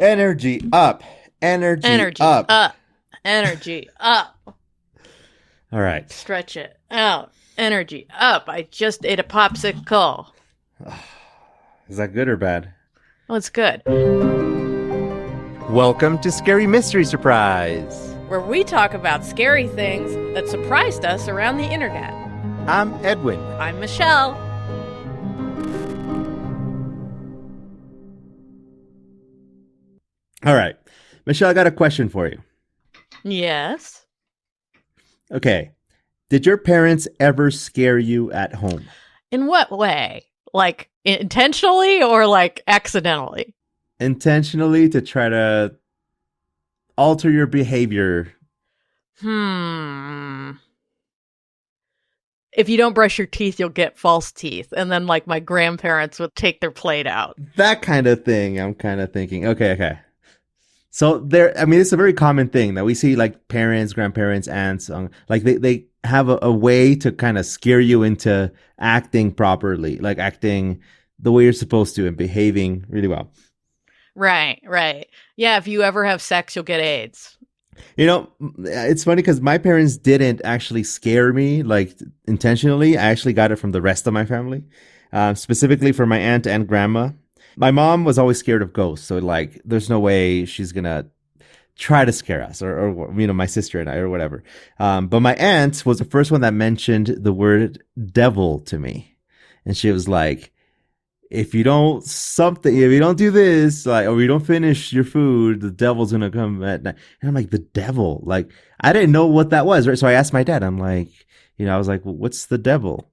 Energy up. Energy up. Energy up. All right. Stretch it out. Energy up. I just ate a popsicle. Is that good or bad? Oh, it's good. Welcome to Scary Mystery Surprise, where we talk about scary things that surprised us around the internet. I'm Edwin. I'm Michelle. All right. Michelle, I got a question for you. Yes. Okay. Did your parents ever scare you at home? In what way? Like intentionally or like accidentally? Intentionally, to try to alter your behavior. If you don't brush your teeth, you'll get false teeth. And then like my grandparents would take their plate out. That kind of thing, I'm kind of thinking. Okay. So it's a very common thing that we see, like parents, grandparents, aunts, like they have a way to kind of scare you into acting properly, like acting the way you're supposed to and behaving really well. Right. Yeah, if you ever have sex, you'll get AIDS. You know, it's funny because my parents didn't actually scare me like intentionally. I actually got it from the rest of my family, specifically for my aunt and grandma. My mom was always scared of ghosts. So like, there's no way she's going to try to scare us or, you know, my sister and I or whatever. But my aunt was the first one that mentioned the word devil to me. And she was like, if you don't do this, like, or you don't finish your food, the devil's going to come at night. And I'm like, the devil? Like, I didn't know what that was. Right. So I asked my dad, I'm like, you know, I was like, well, what's the devil?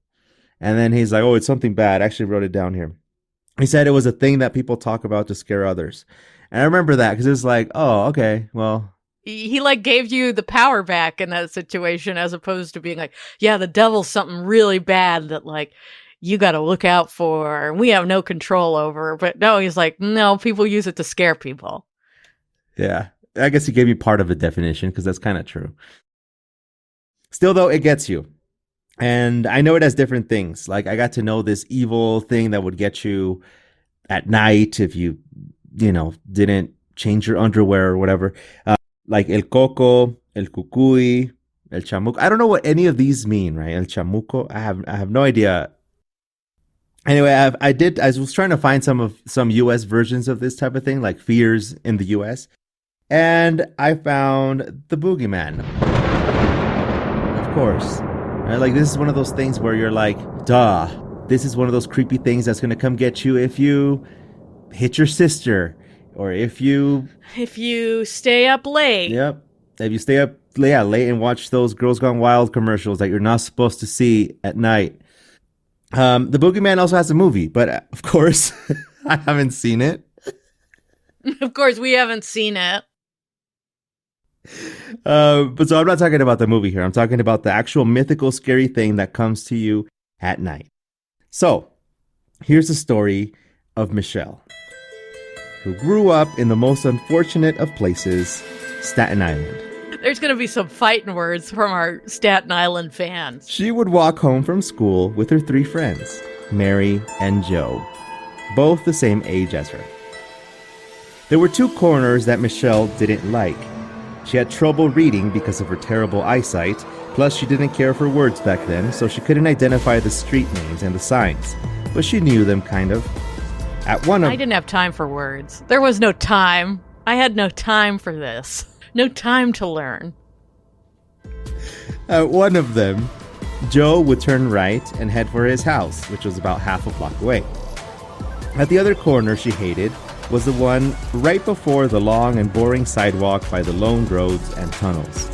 And then he's like, oh, it's something bad. I actually wrote it down here. He said it was a thing that people talk about to scare others. And I remember that because it was like, oh, okay, well. He like gave you the power back in that situation as opposed to being like, yeah, the devil's something really bad that like you got to look out for and we have no control over. But no, he's like, no, people use it to scare people. Yeah, I guess he gave me part of the definition because that's kind of true. Still, though, it gets you. And I know it has different things. Like I got to know this evil thing that would get you at night if you didn't change your underwear or whatever. Like el coco, el cucuy, el chamuco. I don't know what any of these mean, right? El chamuco. I have no idea. Anyway, I was trying to find some US versions of this type of thing, like fears in the US. And I found the Boogeyman. Of course. Right? Like, this is one of those things where you're like, duh, this is one of those creepy things that's going to come get you if you hit your sister or if you stay up late. Yep. If you stay up late and watch those Girls Gone Wild commercials that you're not supposed to see at night. The Boogeyman also has a movie, but of course, I haven't seen it. Of course, we haven't seen it. But so I'm not talking about the movie here. I'm talking about the actual mythical scary thing that comes to you at night. So here's the story of Michelle, who grew up in the most unfortunate of places, Staten Island. There's going to be some fighting words from our Staten Island fans. She would walk home from school with her 3 friends, Mary and Joe, both the same age as her. There were 2 corners that Michelle didn't like. She had trouble reading because of her terrible eyesight, plus she didn't care for words back then, so she couldn't identify the street names and the signs, but she knew them kind of. I didn't have time for words. There was no time. I had no time for this. No time to learn. At one of them, Joe would turn right and head for his house, which was about half a block away. At the other corner she hated was the one right before the long and boring sidewalk by the lone roads and tunnels.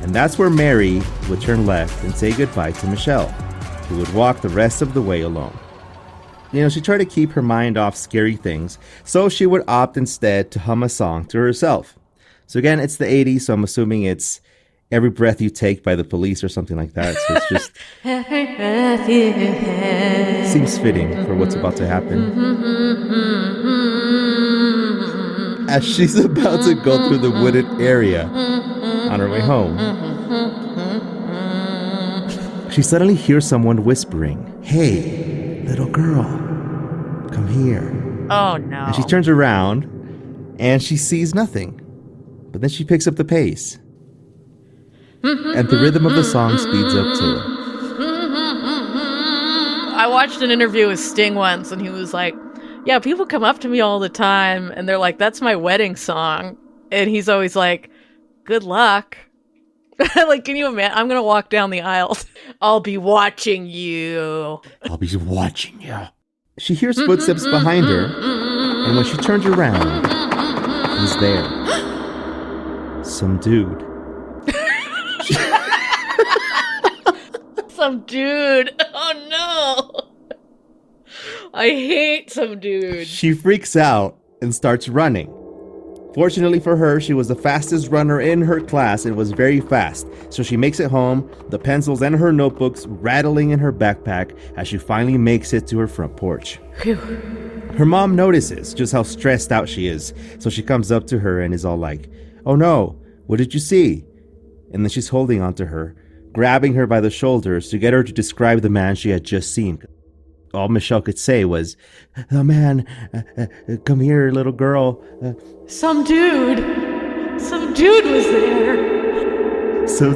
And that's where Mary would turn left and say goodbye to Michelle, who would walk the rest of the way alone. You know, she tried to keep her mind off scary things, so she would opt instead to hum a song to herself. So again, it's the 80s, so I'm assuming it's Every Breath You Take by the Police or something like that. So it's just every breath you take seems fitting for what's about to happen. As she's about to go through the wooded area on her way home, she suddenly hears someone whispering, "Hey, little girl, come here." Oh, no. And she turns around and she sees nothing. But then she picks up the pace. And the rhythm of the song speeds up too. I watched an interview with Sting once, and he was like, yeah, people come up to me all the time, and they're like, that's my wedding song. And he's always like, good luck. Like, can you imagine? I'm going to walk down the aisle. I'll be watching you. I'll be watching you. She hears footsteps behind her, and when she turns around, he's there. Some dude. Some dude. Oh no. I hate some dude. She freaks out and starts running. Fortunately for her, she was the fastest runner in her class and was very fast. So she makes it home, the pencils and her notebooks rattling in her backpack as she finally makes it to her front porch. Phew. Her mom notices just how stressed out she is. So she comes up to her and is all like, oh no, what did you see? And then she's holding onto her, grabbing her by the shoulders to get her to describe the man she had just seen. All Michelle could say was, oh man, come here, little girl. Some dude was there. So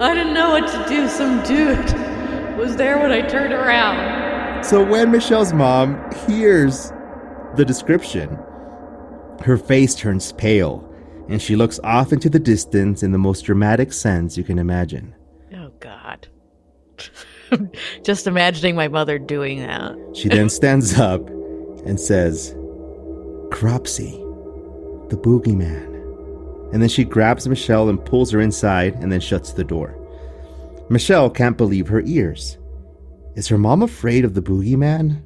I didn't know what to do. Some dude was there when I turned around. So when Michelle's mom hears the description, her face turns pale, and she looks off into the distance in the most dramatic sense you can imagine. Oh, God. Just imagining my mother doing that. She then stands up and says, Cropsy, the boogeyman. And then she grabs Michelle and pulls her inside and then shuts the door. Michelle can't believe her ears. Is her mom afraid of the boogeyman?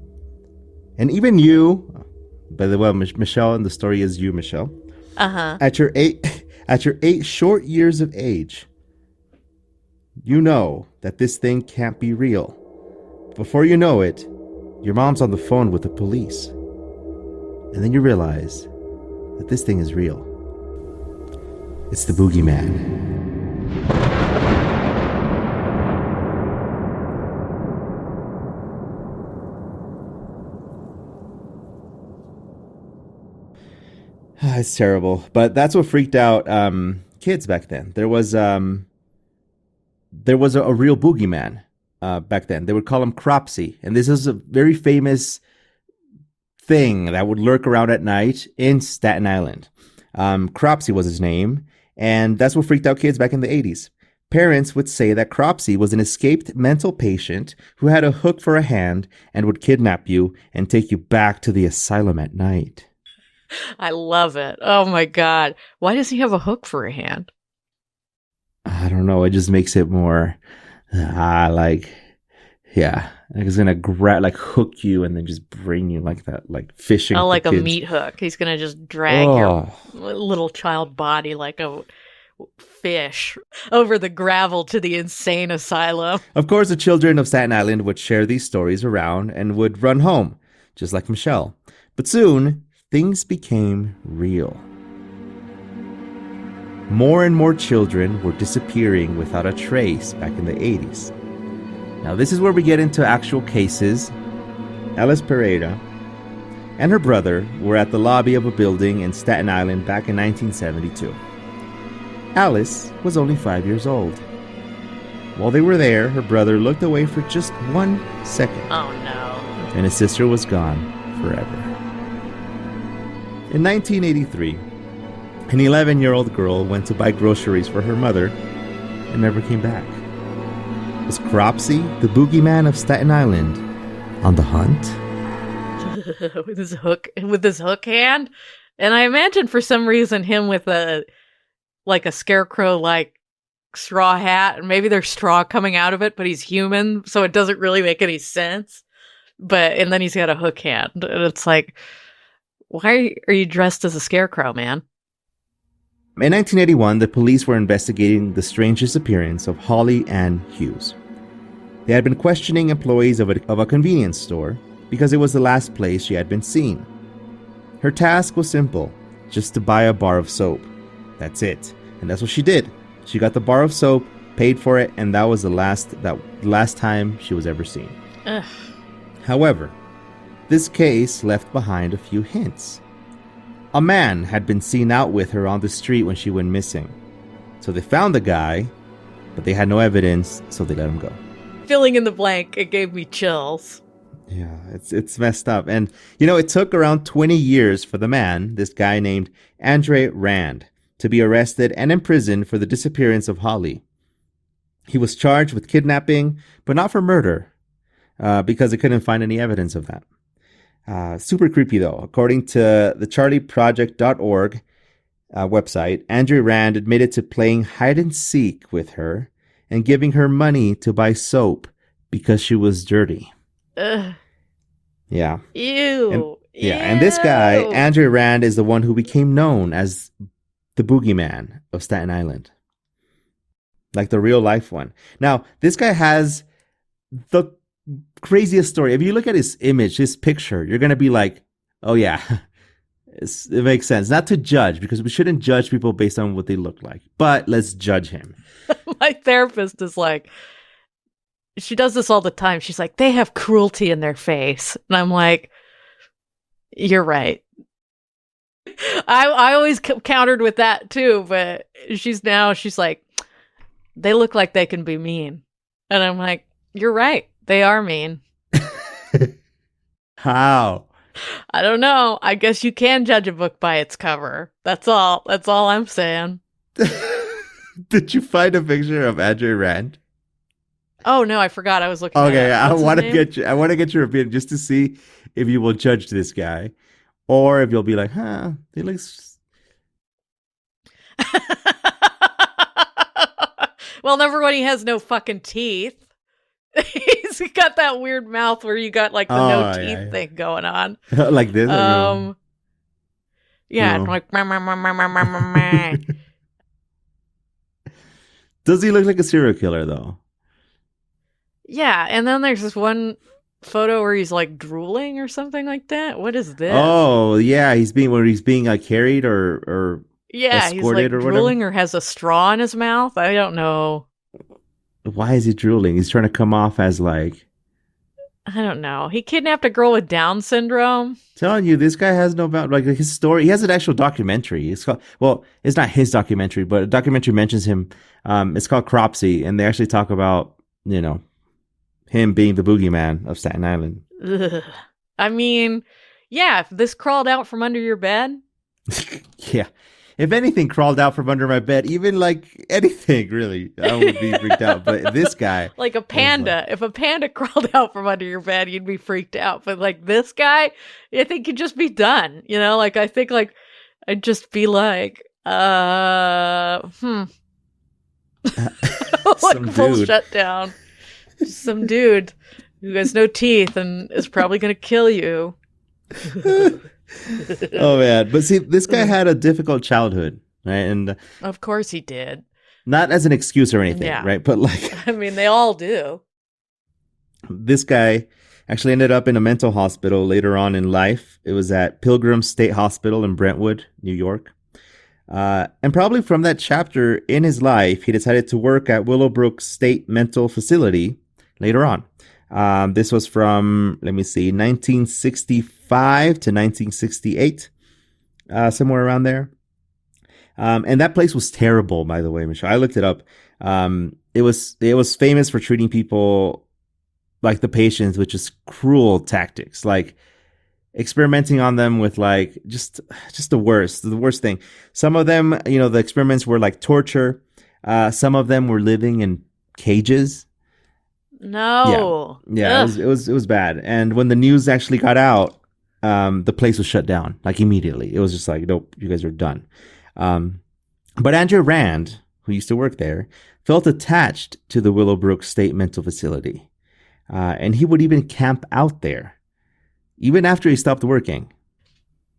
And even you, by the way, Michelle, and the story is you, Michelle. At your 8 short years of age, you know that this thing can't be real. Before you know it, your mom's on the phone with the police. And then you realize that this thing is real. It's the boogeyman. It's terrible, but that's what freaked out kids back then. There was a real boogeyman back then. They would call him Cropsy, and this is a very famous thing that would lurk around at night in Staten Island. Cropsy was his name, and that's what freaked out kids back in the 80s. Parents would say that Cropsy was an escaped mental patient who had a hook for a hand and would kidnap you and take you back to the asylum at night. I love it. Oh my God. Why does he have a hook for a hand? I don't know. It just makes it more, like he's gonna hook you and then just bring you like that, like fishing. Oh, like a kids. meat hook. He's gonna just drag your little child body like a fish over the gravel to the insane asylum. Of course, the children of Staten Island would share these stories around and would run home, just like Michelle. But soon, things became real. More and more children were disappearing without a trace back in the 80s. Now, this is where we get into actual cases. Alice Pereira and her brother were at the lobby of a building in Staten Island back in 1972. Alice was only 5 years old. While they were there, her brother looked away for just 1 second. Oh no. And his sister was gone forever. In 1983, an 11-year-old girl went to buy groceries for her mother and never came back. Was Cropsy, the boogeyman of Staten Island, on the hunt? with his hook hand? And I imagine for some reason him with a scarecrow like straw hat, and maybe there's straw coming out of it, but he's human, so it doesn't really make any sense. And then he's got a hook hand, and it's like, why are you dressed as a scarecrow, man? In 1981, the police were investigating the strange disappearance of Holly Ann Hughes. They had been questioning employees of a convenience store because it was the last place she had been seen. Her task was simple, just to buy a bar of soap. That's it. And that's what she did. She got the bar of soap, paid for it, and that was the last time she was ever seen. Ugh. However, This case left behind a few hints. A man had been seen out with her on the street when she went missing. So they found the guy, but they had no evidence, so they let him go. Filling in the blank, it gave me chills. Yeah, it's messed up. And, it took around 20 years for the man, this guy named Andre Rand, to be arrested and imprisoned for the disappearance of Holly. He was charged with kidnapping, but not for murder, because they couldn't find any evidence of that. Super creepy, though. According to the charlieproject.org website, Andre Rand admitted to playing hide and seek with her and giving her money to buy soap because she was dirty. Ugh. Yeah. Ew. And this guy, Andre Rand, is the one who became known as the Boogeyman of Staten Island. Like the real life one. Now, this guy has the craziest story. If you look at his image, his picture, you're going to be like, oh yeah, it makes sense. Not to judge, because we shouldn't judge people based on what they look like. But let's judge him. My therapist is like, she does this all the time. She's like, they have cruelty in their face. And I'm like, you're right. I always countered with that too, but she's like, they look like they can be mean. And I'm like, you're right. They are mean. How? I don't know. I guess you can judge a book by its cover. That's all I'm saying. Did you find a picture of Andre Rand? Oh no, I forgot. I was looking. Okay, I want to get your opinion just to see if you will judge this guy, or if you'll be like, "Huh, he looks." Well, number one, he has no fucking teeth. He's got that weird mouth where you got like the teeth thing going on, like this. Yeah, like. Does he look like a serial killer though? Yeah, and then there's this one photo where he's like drooling or something like that. What is this? Oh, yeah, he's being like carried or yeah, he's like or drooling whatever. or has a straw in his mouth. I don't know. Why is he drooling? He's trying to come off as like, I don't know. He kidnapped a girl with Down syndrome. Telling you, this guy has no about like his story. He has an actual documentary. It's called, well, it's not his documentary, but a documentary mentions him. It's called Cropsy, and they actually talk about him being the boogeyman of Staten Island. Ugh. I mean, yeah, if this crawled out from under your bed. Yeah. If anything crawled out from under my bed, even like anything, really, I would be freaked out. But this guy. Like a panda. If a panda crawled out from under your bed, you'd be freaked out. But like this guy, I think you'd just be done. Like I think like I'd just be like, like full shutdown. Just some dude who has no teeth and is probably going to kill you. Oh man, but see, this guy had a difficult childhood, right? And of course he did. Not as an excuse or anything, right? But like, I mean, they all do. This guy actually ended up in a mental hospital later on in life. It was at Pilgrim State Hospital in Brentwood, New York. And probably from that chapter in his life, he decided to work at Willowbrook State Mental Facility later on. This was from, 1965 to 1968, somewhere around there. And that place was terrible, by the way, Michelle. I looked it up. It was famous for treating people like the patients with just cruel tactics, like experimenting on them with like just the worst thing. Some of them, the experiments were like torture. Some of them were living in cages. No. Yeah. It was bad. And when the news actually got out, the place was shut down like immediately. It was just like, nope, you guys are done. But Andrew Rand, who used to work there, felt attached to the Willowbrook State Mental Facility. And he would even camp out there, even after he stopped working.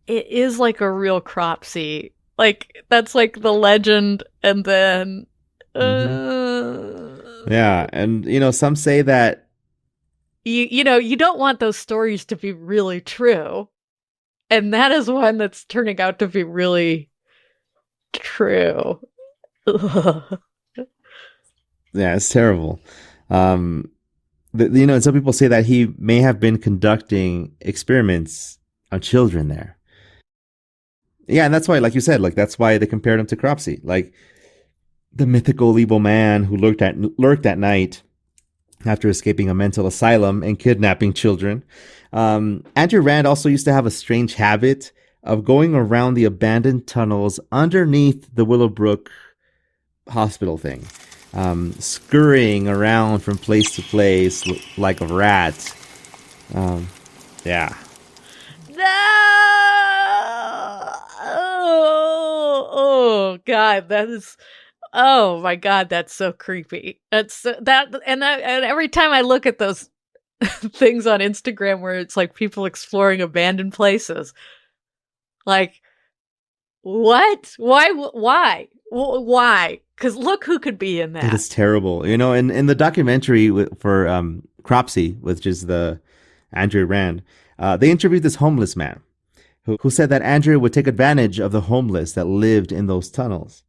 It is like a real Cropsy. Like, that's like the legend, and then... Yeah, and, some say that... You don't want those stories to be really true. And that is one that's turning out to be really true. Yeah, it's terrible. And some people say that he may have been conducting experiments on children there. Yeah, and that's why, like you said, like that's why they compared him to Cropsey, like the mythical evil man who lurked at night after escaping a mental asylum and kidnapping children. Andrew Rand also used to have a strange habit of going around the abandoned tunnels underneath the Willowbrook hospital thing, scurrying around from place to place like a rat. Yeah. No! Oh, God, that is. Oh my God, that's so creepy. And every time I look at those things on Instagram where it's like people exploring abandoned places, like what? Why? Because look who could be in It that. is terrible. In the documentary for Cropsey, which is the Andrew Rand, they interviewed this homeless man who said that Andrew would take advantage of the homeless that lived in those tunnels.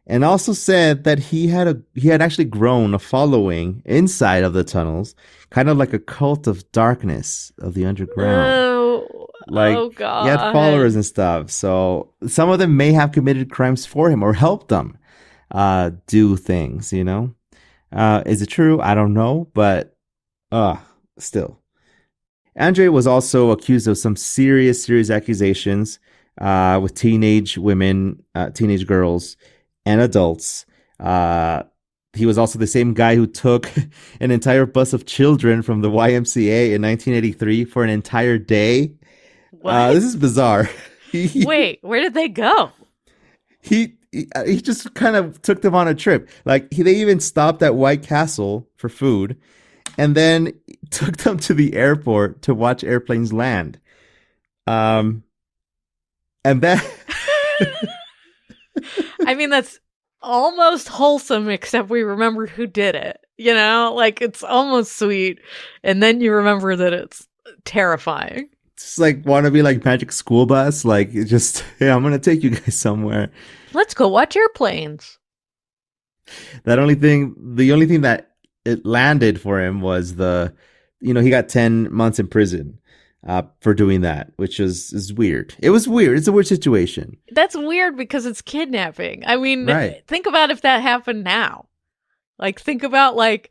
And also said that he had actually grown a following inside of the tunnels, kind of like a cult of darkness of the underground. Oh, Like oh he had followers God. and stuff. So some of them may have committed crimes for him or helped them do things. Is it true? I don't know, but still. Andre was also accused of some serious accusations with teenage women, teenage girls, and adults. He was also the same guy who took an entire bus of children from the YMCA in 1983 for an entire day. What? This is bizarre. Wait, where did they go? He just kind of took them on a trip. Like they even stopped at White Castle for food, and then took them to the airport to watch airplanes land. And that. I mean, that's almost wholesome, except we remember who did it. Like it's almost sweet, and then you remember that it's terrifying. It's like want to be like Magic School Bus, like just yeah, I'm gonna take you guys somewhere. Let's go watch airplanes. The only thing that it landed for him was he got 10 months in prison for doing that, which is weird. It was weird. It's a weird situation. That's weird because it's kidnapping. I mean, Right. think about if that happened now. Like, think about like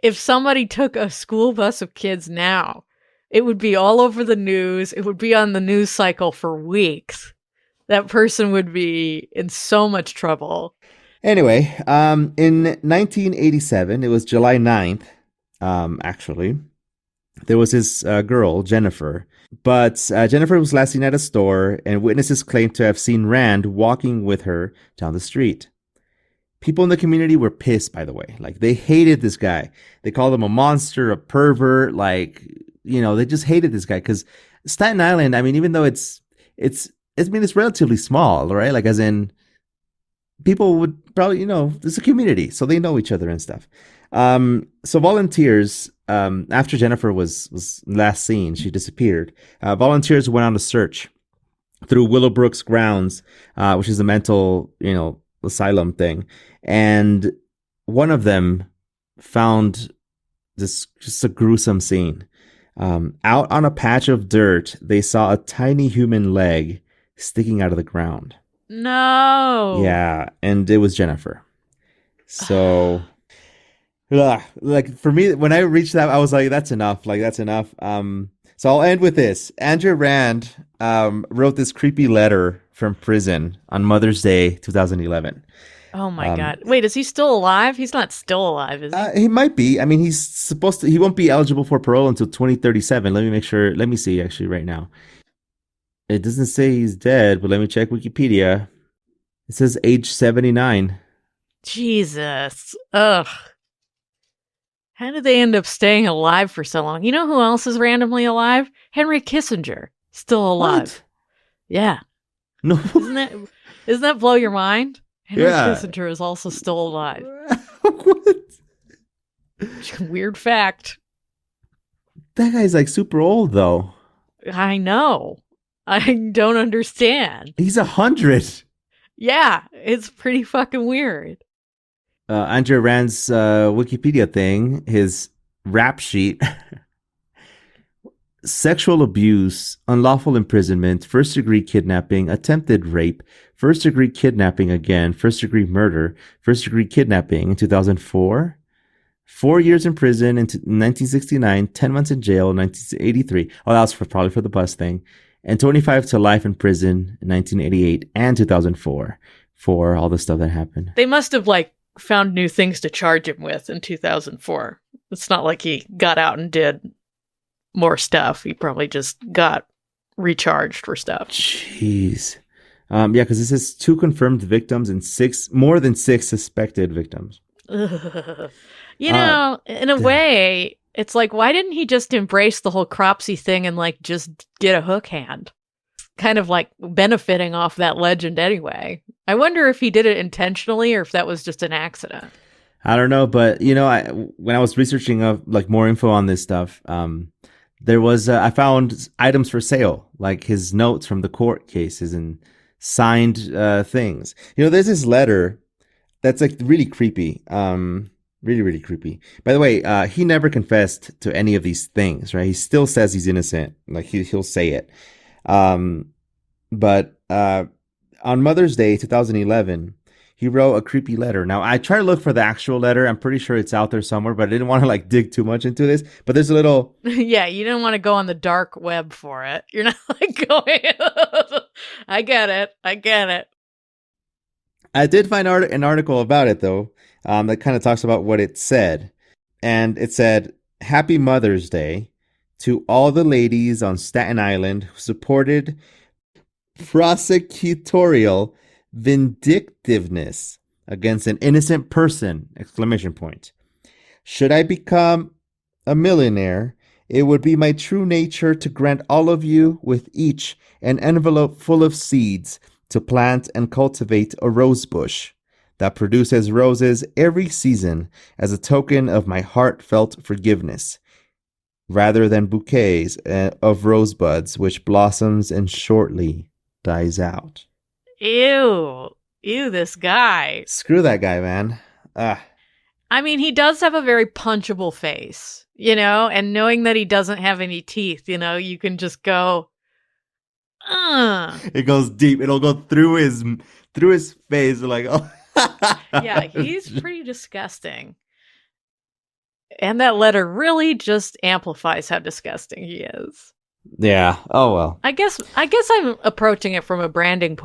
if somebody took a school bus of kids now, it would be all over the news. It would be on the news cycle for weeks. That person would be in so much trouble. Anyway, in 1987, it was July 9th, actually, there was this girl, Jennifer. But Jennifer was last seen at a store, and witnesses claimed to have seen Rand walking with her down the street. People in the community were pissed, by the way. Like, they hated this guy. They called him a monster, a pervert. Like, they just hated this guy. Because Staten Island, I mean, even though it's relatively small, right? Like, as in, people would probably, it's a community, so they know each other and stuff. So volunteers, after Jennifer was last seen, she disappeared. Volunteers went on a search through Willowbrook's grounds, which is a mental, asylum thing. And one of them found this just a gruesome scene. Out on a patch of dirt, they saw a tiny human leg sticking out of the ground. No. Yeah, and it was Jennifer. So, like for me, when I reached that, I was like, "That's enough. Like that's enough." So I'll end with this. Andrew Rand wrote this creepy letter from prison on Mother's Day, 2011. Oh my God! Wait, is he still alive? He's not still alive, is he? He might be. I mean, he's supposed to. He won't be eligible for parole until 2037. Let me make sure. Let me see. Actually, right now, it doesn't say he's dead, but let me check Wikipedia. It says age 79. Jesus. Ugh. How did they end up staying alive for so long? You know who else is randomly alive? Henry Kissinger. Still alive. What? Yeah. No. Doesn't that blow your mind? Henry Yeah. Kissinger is also still alive. What? Weird fact. That guy's like super old though. I know. I don't understand. He's 100. Yeah, it's pretty fucking weird. Andrew Rand's Wikipedia thing, his rap sheet: sexual abuse, unlawful imprisonment, first degree kidnapping, attempted rape, first degree kidnapping again, first degree murder, first degree kidnapping in 2004, 4 years in prison in 1969, 10 months in jail in 1983. Oh, that was probably for the bus thing. And 25 to life in prison in 1988 and 2004 for all the stuff that happened. They must have like found new things to charge him with in 2004. It's not like he got out and did more stuff. He probably just got recharged for stuff. Jeez. Yeah, because this is 2 confirmed victims and more than 6 suspected victims. You know, in a way, it's like, why didn't he just embrace the whole Cropsey thing and like just get a hook hand? Kind of like benefiting off that legend anyway. I wonder if he did it intentionally or if that was just an accident. I don't know, but you know, when I was researching like more info on this stuff, there was I found items for sale, like his notes from the court cases and signed things. You know, there's this letter that's like really creepy, really really creepy. By the way, he never confessed to any of these things, right? He still says he's innocent, like he'll say it. But on Mother's Day 2011, he wrote a creepy letter. Now, I try to look for the actual letter. I'm pretty sure it's out there somewhere, but I didn't want to like dig too much into this. But there's a little... Yeah, you didn't want to go on the dark web for it. You're not like going... I get it. I did find an article about it, though, that kind of talks about what it said. And it said, "Happy Mother's Day to all the ladies on Staten Island who supported prosecutorial vindictiveness against an innocent person!" Exclamation point. "Should I become a millionaire, it would be my true nature to grant all of you with each an envelope full of seeds to plant and cultivate a rose bush that produces roses every season as a token of my heartfelt forgiveness, rather than bouquets of rosebuds which blossoms and shortly dies out." Ew, this guy. Screw that guy, man. I mean, he does have a very punchable face, you know, and knowing that he doesn't have any teeth, you know, you can just go, It goes deep. It'll go through his face, like, oh. Yeah, he's pretty disgusting. And that letter really just amplifies how disgusting he is. Yeah. Oh well. I guess I'm approaching it from a branding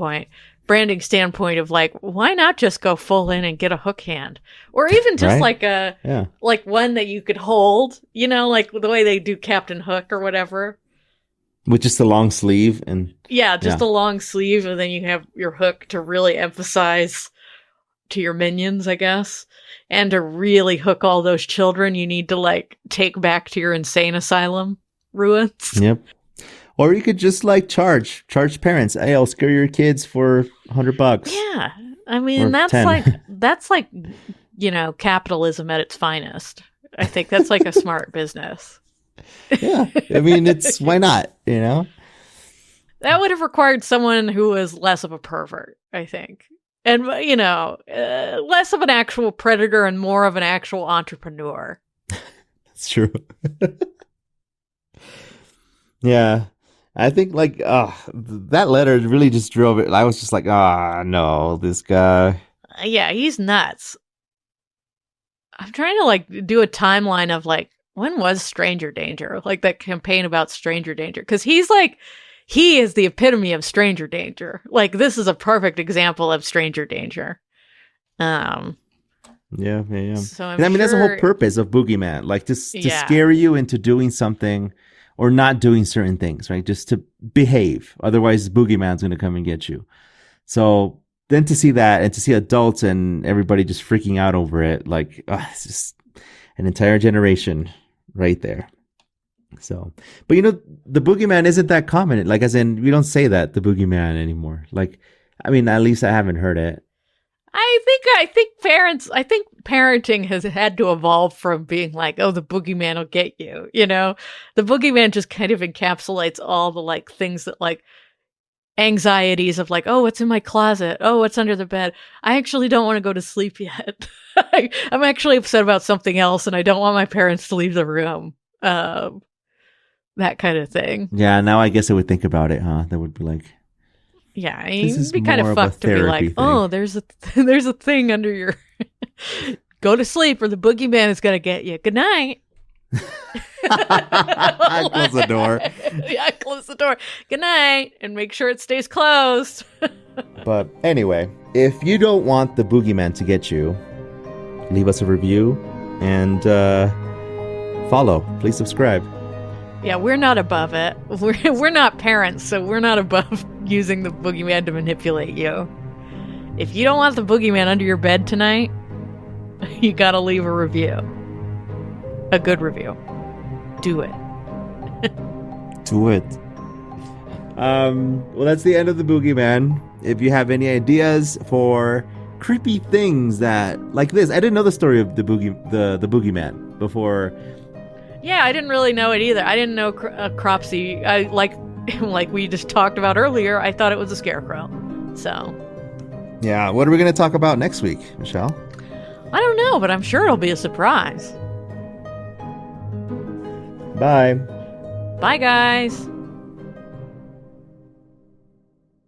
standpoint of like, why not just go full in and get a hook hand, or even just right? like one that you could hold, you know, like the way they do Captain Hook or whatever, with just a long sleeve and a long sleeve, and then you have your hook to really emphasize to your minions, I guess, and to really hook all those children you need to like take back to your insane asylum ruins. Yep. Or you could just like charge parents. Hey, I'll scare your kids for $100. Yeah, I mean that's 10. like you know, capitalism at its finest. I think that's like a smart business. Yeah, I mean it's why not? You know, that would have required someone who was less of a pervert, I think, and you know, less of an actual predator and more of an actual entrepreneur. That's true. Yeah. I think like that letter really just drove it. I was just like, no, this guy. Yeah, he's nuts. I'm trying to like do a timeline of like, when was Stranger Danger? Like that campaign about Stranger Danger, because he is the epitome of stranger danger. Like this is a perfect example of stranger danger. Yeah. So I mean, that's the whole purpose of Boogeyman, like to scare you into doing something or not doing certain things, right? Just to behave. Otherwise, Boogeyman's going to come and get you. So then to see that and to see adults and everybody just freaking out over it, like it's just an entire generation right there. So, but you know, the Boogeyman isn't that common. Like, as in, we don't say that, the Boogeyman, anymore. Like, I mean, at least I haven't heard it. I think parenting has had to evolve from being like, oh, the Boogeyman will get you, you know? The Boogeyman just kind of encapsulates all the like things that like anxieties of like, oh, what's in my closet? Oh, what's under the bed? I actually don't want to go to sleep yet. I'm actually upset about something else, and I don't want my parents to leave the room. That kind of thing. Yeah, now I guess I would think about it, huh? That would be like, Yeah, this it'd is be kind more of of a fucked to be like, therapy oh, thing. there's a thing under your. Go to sleep, or the boogeyman is gonna get you. Good night. Close the door. Yeah, close the door. Good night, and make sure it stays closed. But anyway, if you don't want the boogeyman to get you, leave us a review and follow. Please subscribe. Yeah, we're not above it. We're not parents, so we're not above using the boogeyman to manipulate you. If you don't want the boogeyman under your bed tonight, you gotta leave a review. A good review. Do it. Do it. Well, that's the end of the boogeyman. If you have any ideas for creepy things that like this, I didn't know the story of the boogeyman before. Yeah, I didn't really know it either. I didn't know Cropsy. I like we just talked about earlier. I thought it was a scarecrow. So. Yeah, what are we going to talk about next week, Michelle? I don't know, but I'm sure it'll be a surprise. Bye. Bye, guys.